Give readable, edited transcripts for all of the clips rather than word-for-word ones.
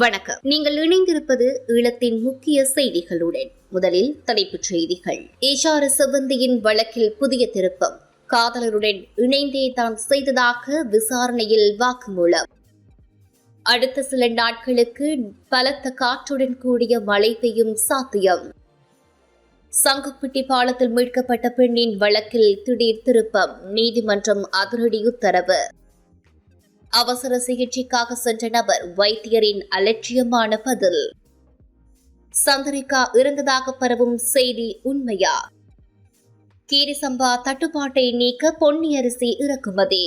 வணக்கம். நீங்கள் இணைந்திருப்பது ஈழத்தின் முக்கிய செய்திகளுடன். முதலில் தலைப்புச் செய்திகள். ஈஷார செவ்வந்தியின் வழக்கில் புதிய திருப்பம். காதலருடன் இணைந்தே தான் செய்ததாக விசாரணையில் வாக்குமூலம். அடுத்த சில நாட்களுக்கு பலத்த காற்றுடன் கூடிய மழை பெய்யும் சாத்தியம். சங்குப்பிட்டி பாலத்தில் மீட்கப்பட்ட பெண்ணின் வழக்கில் திடீர் திருப்பம். நீதிமன்றம் அதிரடி உத்தரவு. அவசர சிகிச்சைக்காக சென்ற நபர் வைத்தியரின் அலட்சியமான பதில். சந்திரிகா இறந்ததாக பரவும் செய்தி உண்மையா? கீரி சம்பா தட்டுப்பாட்டை நீக்க பொன்னி அரிசி இறக்குமதி.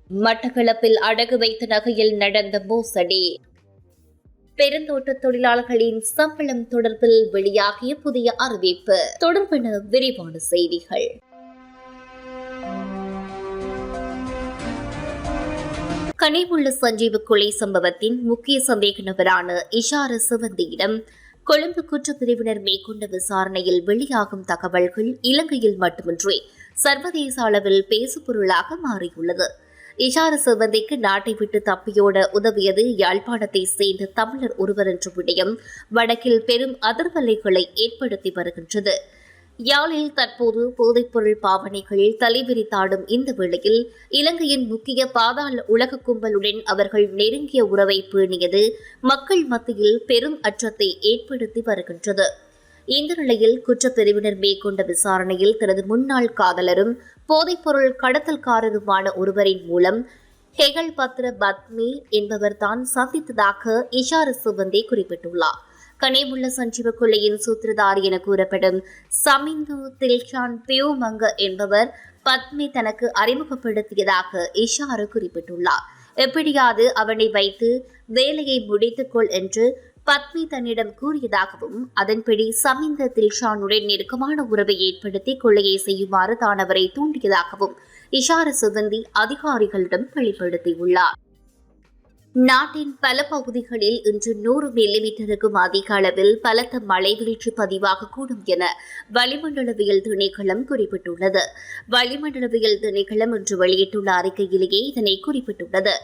மட்டக்களப்பில் அடகு வைத்த நகையில் நடந்த மோசடி. பெருந்தோட்ட தொழிலாளர்களின் சம்பளம் தொடர்பில் வெளியாகிய புதிய அறிவிப்பு தொடர்பான விரிவான செய்திகள். கனிவுள்ள சஞ்சீவ கொலை சம்பவத்தின் முக்கிய சந்தேக நபரான இஷார செவ்வந்தியிடம் கொழும்பு குற்றப்பிரிவினர் மேற்கொண்ட விசாரணையில் வெளியாகும் தகவல்கள் இலங்கையில் மட்டுமின்றி சர்வதேச அளவில் பேசுபொருளாக மாறியுள்ளது. இஷார செவ்வந்திக்கு நாட்டை விட்டு தப்பியோட உதவியது யாழ்ப்பாணத்தை சேர்ந்த தமிழர் ஒருவர் என்ற விடயம் வடக்கில் பெரும் அதிர்வலைகளை ஏற்படுத்தி வருகின்றது. யாழில் தற்போது போதைப்பொருள் பாவனைகள் தலைவிரித்தாடும் இந்த வேளையில் இலங்கையின் முக்கிய பாதாள உலக கும்பலுடன் அவர்கள் நெருங்கிய உறவை பேணியது மக்கள் மத்தியில் பெரும் அச்சத்தை ஏற்படுத்தி வருகின்றது. இந்த நிலையில் குற்றப்பிரிவினர் மேற்கொண்ட விசாரணையில் தனது முன்னாள் காதலரும் போதைப்பொருள் கடத்தல்காரருமான ஒருவரின் மூலம் ஹெகல் பத்ர பத்மி என்பவர் தான் சந்தித்ததாக இஷார செவ்வந்தி குறிப்பிட்டுள்ளார். கனேமுள்ள சஞ்சீவ கொள்ளையின் சூத்திரதாரி என கூறப்படும் சமிந்து தில்ஷான் பியோமங்க என்பவர் பத்மி தனக்கு அறிமுகப்படுத்தியதாக இஷாரு குறிப்பிட்டுள்ளார். எப்படியாவது அவனை வைத்து வேலையை முடித்துக்கொள் என்று பத்மி தன்னிடம் கூறியதாகவும் அதன்படி சமிந்த தில்ஷானுடன் நெருக்கமான உறவை ஏற்படுத்தி கொள்ளையை செய்யுமாறு தான் அவரை தூண்டியதாகவும் இஷார செவ்வந்தி அதிகாரிகளிடம் வெளிப்படுத்தியுள்ளார். நாட்டின் பல பகுதிகளில் இன்று 100 மில்லிமீட்டருக்கும் அதிக அளவில் பலத்த மழை வீழ்ச்சி பதிவாகக்கூடும் என வளிமண்டலவியல் திணைக்களம் குறிப்பிட்டுள்ளது. வளிமண்டலவியல் திணைக்களம் இன்று வெளியிட்டுள்ள அறிக்கையிலேயே இதனை குறிப்பிட்டுள்ளது.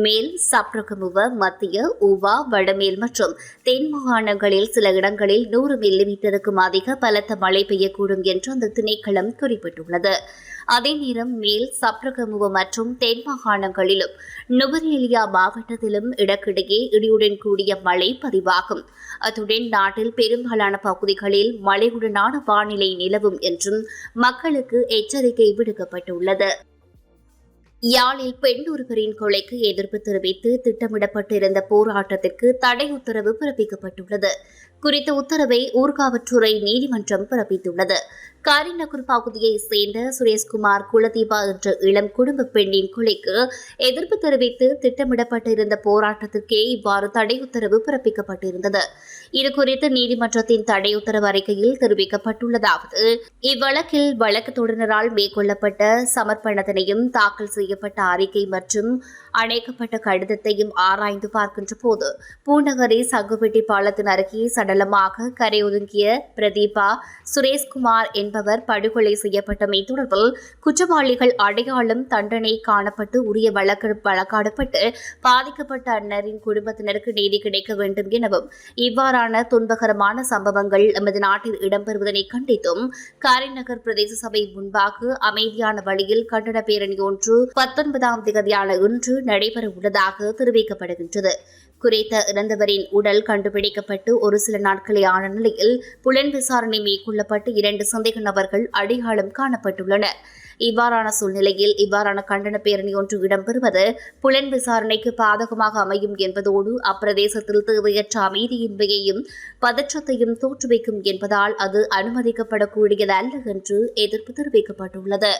மேல் சப்ரகமுவ, மத்திய, ஊவா, வடமேல் மற்றும் தென் மாகாணங்களில் சில இடங்களில் 100 மில்லிமீட்டருக்கும் அதிக பலத்த மழை பெய்யக்கூடும் என்று அந்த திணைக்களம் குறிப்பிட்டுள்ளது. அதே நேரம் மேல் சப்ரகமுவ மற்றும் தென் மாகாணங்களிலும் நுவரெலியா மாவட்டத்திலும் இடக்கிடையே இடியுடன் கூடிய மழை பதிவாகும். அத்துடன் நாட்டில் பெரும்பாலான பகுதிகளில் மழையுடனான வானிலை நிலவும் என்றும் மக்களுக்கு எச்சரிக்கை விடுக்கப்பட்டுள்ளது. யாழில் பெண் ஒருவரின் கொலைக்கு எதிர்ப்பு தெரிவித்து திட்டமிடப்பட்டிருந்த போராட்டத்திற்கு தடை உத்தரவு பிறப்பிக்கப்பட்டுள்ளது. குறித்த உத்தரவை ஊர்காவற்றுறை நீதிமன்றம் பிறப்பித்துள்ளது. காரிநகர் பகுதியைச் சேர்ந்த சுரேஷ்குமார் குலதீபா என்ற இளம் குடும்ப பெண்ணின் கொலைக்கு எதிர்ப்பு தெரிவித்து திட்டமிடப்பட்டிருந்த போராட்டத்திற்கே இவ்வாறு தடை உத்தரவு பிறப்பிக்கப்பட்டிருந்தது. இதுகுறித்து நீதிமன்றத்தின் தடை உத்தரவு அறிக்கையில் தெரிவிக்கப்பட்டுள்ளதாவது: இவ்வழக்கில் வழக்கு தொடரினரால் மேற்கொள்ளப்பட்ட சமர்ப்பணத்தினையும் தாக்கல் செய்யப்பட்ட அறிக்கை மற்றும் அணைக்கப்பட்ட கடிதத்தையும் ஆராய்ந்து பார்க்கின்ற போது பூநகரி சங்குவெட்டி பாலத்தின் அருகே சடலமாக கரையொதுங்கிய பிரதீபா சுரேஷ்குமார் என்பவர் படுகொலை செய்யப்பட்டமை தொடர்பில் குற்றவாளிகள் அடையாளம் தண்டனை காணப்பட்டு உரிய வழக்காடப்பட்டு பாதிக்கப்பட்ட அன்னரின் குடும்பத்தினருக்கு நீதி கிடைக்க வேண்டும் எனவும் இவ்வாறான துன்பகரமான சம்பவங்கள் நமது நாட்டில் இடம்பெறுவதனை கண்டித்தும் காரிநகர் பிரதேச சபை முன்பாக அமைதியான வழியில் கண்டன பேரணி ஒன்று 19ஆம் தேதியான இன்று நடைபெற உள்ளதாக தெரிவிக்கப்படுகின்றது. குறித்த இறந்தவரின் உடல் கண்டுபிடிக்கப்பட்டு ஒரு சில நாட்களே ஆன நிலையில் புலன் விசாரணை மேற்கொள்ளப்பட்டு 2 சந்தேக நபர்கள் அடையாளம் காணப்பட்டுள்ளனர். இவ்வாறான சூழ்நிலையில் இவ்வாறான கண்டன பேரணி ஒன்று இடம்பெறுவது புலன் விசாரணைக்கு பாதகமாக அமையும் என்பதோடு அப்பிரதேசத்தில் தேவையற்ற அமைதியின்மையையும் பதற்றத்தையும் தோற்றுவிக்கும் என்பதால் அது அனுமதிக்கப்படக்கூடியதல்ல என்று எதிர்ப்பு தெரிவிக்கப்பட்டுள்ளது.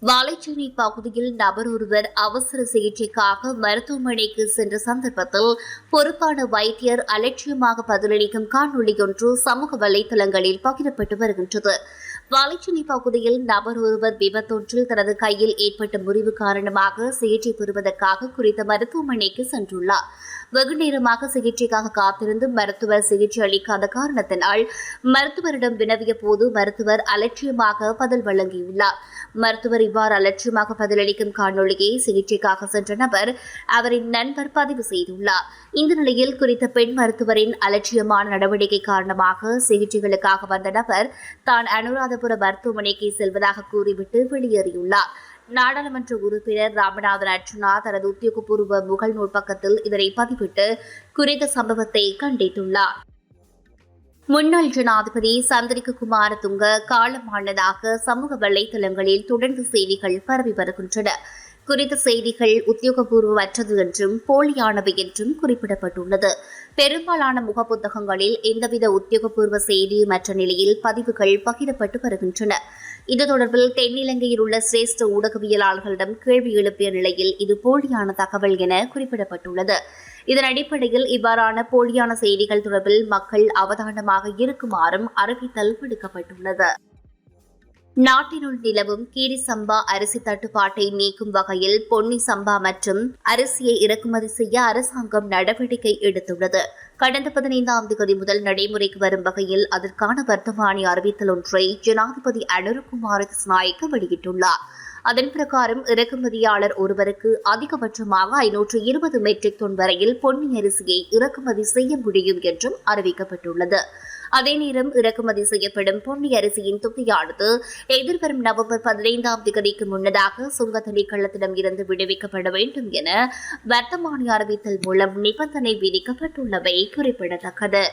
வாழைச்சேனை பகுதியில் நபர் ஒருவர் அவசர சிகிச்சைக்காக மருத்துவமனைக்கு சென்ற சந்தர்ப்பத்தில் பொறுப்பான வைத்தியர் அலட்சியமாக பதிலளிக்கும் காணொலி ஒன்று சமூக வலைதளங்களில் பகிரப்பட்டு வருகின்றது. வாழைச்சேனை பகுதியில் நபர் ஒருவர் விபத்தொன்றில் தனது கையில் ஏற்பட்ட முறிவு காரணமாக சிகிச்சை பெறுவதற்காக குறித்த மருத்துவமனைக்கு சென்றுள்ளார். வெகு நேரமாக சிகிச்சைக்காக காத்திருந்து மருத்துவர் சிகிச்சை அளிக்காத காரணத்தினால் மருத்துவரிடம் வினவிய போது மருத்துவர் அலட்சியமாக பதில் வழங்கியுள்ளார். மருத்துவர் இவ்வாறு அலட்சியமாக பதிலளிக்கும் காணொலியை சிகிச்சைக்காக சென்ற நபர் அவரின் நண்பர் பதிவு செய்துள்ளார். இந்த நிலையில் குறித்த பெண் மருத்துவரின் அலட்சியமான நடவடிக்கை காரணமாக சிகிச்சைகளுக்காக வந்த நபர் தான் அனுராதபுர மருத்துவமனைக்கு செல்வதாக கூறிவிட்டு வெளியேறியுள்ளார். நாடாளுமன்ற உறுப்பினர் ராமநாதன் அர்ச்சுனா தனது உத்தியோகபூர்வ முகநூல் பக்கத்தில் இதனை பதிவிட்டு குறித்த சம்பவத்தை கண்டித்துள்ளார். முன்னாள் ஜனாதிபதி சந்திரிகா குமாரதுங்க காலமானதாக சமூக வலைதளங்களில் தொடர்ந்து செய்திகள் பரவி வருகின்றன. குறித்த செய்திகள் உத்தியோகபூர்வமற்றது என்றும் போலியானவை என்றும் குறிப்பிடப்பட்டுள்ளது. பெரும்பாலான முகப்புத்தகங்களில் எந்தவித உத்தியோகபூர்வ செய்தியுமற்ற நிலையில் பதிவுகள் பகிரப்பட்டு வருகின்றன. இது தொடர்பில் தென்னிலங்கையில் உள்ள சிரேஷ்ட ஊடகவியலாளர்களிடம் கேள்வி எழுப்பிய நிலையில் இது போலியான தகவல் என குறிப்பிடப்பட்டுள்ளது. இதன் அடிப்படையில் இவ்வாறான போலியான செய்திகள் தொடர்பில் மக்கள் அவதானமாக இருக்குமாறும் அறிவித்தல் விடுக்கப்பட்டுள்ளது. நாட்டினுள் நிலவும் கீரி சம்பா அரிசி தட்டுப்பாட்டை நீக்கும் வகையில் பொன்னி சம்பா மற்றும் அரிசியை இறக்குமதி செய்ய அரசாங்கம் நடவடிக்கை எடுத்துள்ளது. கடந்த 15ஆம் தேதி முதல் நடைமுறைக்கு வரும் வகையில் அதற்கான வர்த்தமானி அறிவித்தல் ஒன்றை ஜனாதிபதி அனுரகுமார திசாநாயக்க வெளியிட்டுள்ளார். அதன் பிரகாரம் இறக்குமதியாளர் ஒருவருக்கு அதிகபட்சமாக 520 மெட்ரிக் டன் வரையில் பொன்னி அரிசியை இறக்குமதி செய்ய முடியும் என்றும் அறிவிக்கப்பட்டுள்ளது. அதே நேரம் இறக்குமதி செய்யப்படும் பொன்னி அரிசியின் தொகையானது எதிர்வரும் நவம்பர் 15ஆம் தேதிக்கு முன்னதாக சுங்க திணைக்களத்திடம் இருந்து விடுவிக்கப்பட வேண்டும் என வர்த்தமானி அறிவித்தல் மூலம் நிபந்தனை விதிக்கப்பட்டுள்ளவை குறிப்பிடத்தக்கது.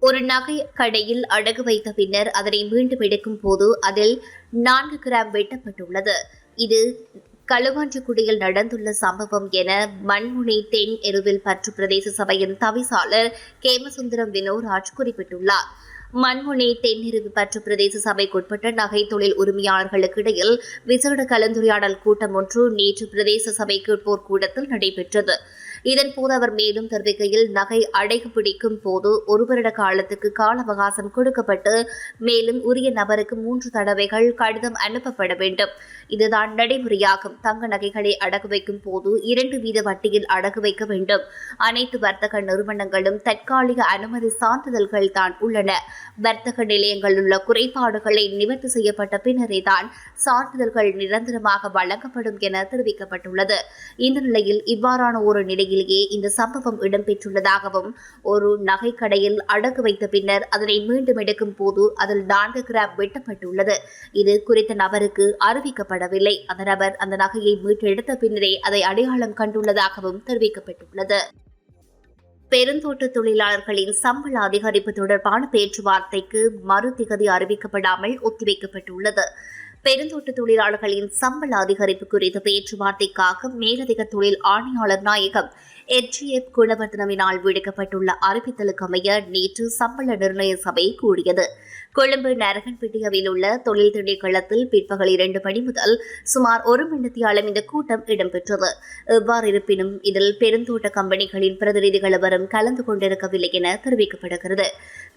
ஒரு நகை கடையில் அடகு வைத்த பின்னர் அதனை மீண்டும் எடுக்கும் போது அதில் 4 கிராம் வெட்டப்பட்டுள்ளது. இது களுவாஞ்சிக்குடியில் நடந்துள்ள சம்பவம் என மண்முனை தென் எருவில் பற்று பிரதேச சபையின் தவிசாளர் கேமசுந்தரம் வினோராஜ் குறிப்பிட்டுள்ளார். மண்முனை தென்னிருவு பற்று பிரதேச சபைக்குட்பட்ட நகை தொழில் உரிமையாளர்களுக்கு இடையில் விசேட கலந்துரையாடல் கூட்டம் ஒன்று நேற்று பிரதேச சபை கேட்போர் கூடத்தில் நடைபெற்றது. இதன்போது அவர் மேலும் தெரிவிக்கையில் நகை அடைகு பிடிக்கும் போது 1 வருட காலத்துக்கு கால அவகாசம் கொடுக்கப்பட்டு மேலும் உரிய நபருக்கு 3 தடவைகள் கடிதம் அனுப்பப்பட வேண்டும். இதுதான் நடைமுறையாகும். தங்க நகைகளை அடகு வைக்கும் போது 2 வீத வட்டியில் அடகு வைக்க வேண்டும். அனைத்து வர்த்தக நிறுவனங்களும் தற்காலிக அனுமதி சான்றிதழ்கள் தான் உள்ளன. வர்த்தக நிலையங்களில் உள்ள குறைபாடுகளை நிவர்த்தி செய்யப்பட்ட பின்னரே தான் சான்றிதழ்கள் நிரந்தரமாக வழங்கப்படும் என தெரிவிக்கப்பட்டுள்ளது. இந்த நிலையில் இவ்வாறான ஒரு நிலையிலேயே இந்த சம்பவம் இடம்பெற்றுள்ளதாகவும் ஒரு நகை கடையில் அடகு வைத்த பின்னர் அதனை மீண்டும் எடுக்கும் போது அதில் 4 கிராம் வெட்டப்பட்டுள்ளது. இது குறித்த நபருக்கு அறிவிக்கப்படவில்லை. அந்த நபர் அந்த நகையை மீட்டெடுத்த பின்னரே அதை அடையாளம் கண்டுள்ளதாகவும் தெரிவிக்கப்பட்டுள்ளது. பெருந்தோட்ட தொழிலாளர்களின் சம்பள அதிகரிப்பு தொடர்பான பேச்சுவார்த்தைக்கு மறு திகதி அறிவிக்கப்படாமல் ஒத்திவைக்கப்பட்டுள்ளது. பெருந்தோட்ட தொழிலாளர்களின் சம்பள அதிகரிப்பு குறித்த பேச்சுவார்த்தைக்காக மேலதிக தொழில் ஆணையாளர் நாயகம் HF குணவர்தனவினால் விடுக்கப்பட்டுள்ள அறிவித்தலுக்கு அமைய நேற்று சம்பள நிர்ணய சபை கூடியது. கொழும்பு நரகன்பேட்டையில் உள்ள தொழில் திணைக்களத்தில் பிற்பகல் 2 மணி முதல் சுமார் 1 மணித்தியாலம் இந்த கூட்டம் இடம்பெற்றது. எவ்வாறு இருப்பினும் இதில் பெருந்தோட்ட கம்பெனிகளின் பிரதிநிதிகள் எவரும் கலந்து கொண்டிருக்கவில்லை என தெரிவிக்கப்படுகிறது.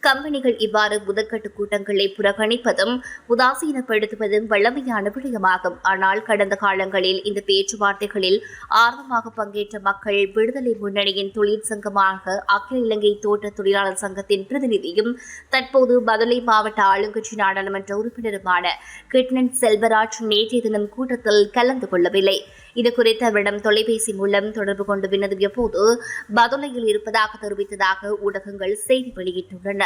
கம்பெனிகள் இவ்வாறு முதற்கட்ட கூட்டங்களை புறக்கணிப்பதும் உதாசீனப்படுத்துவதும் வழமையான விடயமாகும். ஆனால் கடந்த காலங்களில் இந்த பேச்சுவார்த்தைகளில் ஆர்வமாக பங்கேற்ற மக்கள் விடுதலை முன்னணியின் தொழிற்சங்கமாக அகில இலங்கை தோட்ட தொழிலாளர் சங்கத்தின் பிரதிநிதியும் தற்போது பதுளை மாவட்ட ஆளுங்கட்சி நாடாளுமன்ற உறுப்பினருமான கிட்னன் செல்வராஜ் நேற்றைய தினம் கூட்டத்தில் கலந்து கொள்ளவில்லை. இதுகுறித்து அவரிடம் தொலைபேசி மூலம் தொடர்பு கொண்டு வினவிய போது பதுளையில் இருப்பதாக தெரிவித்ததாக ஊடகங்கள் செய்தி வெளியிட்டுள்ளன.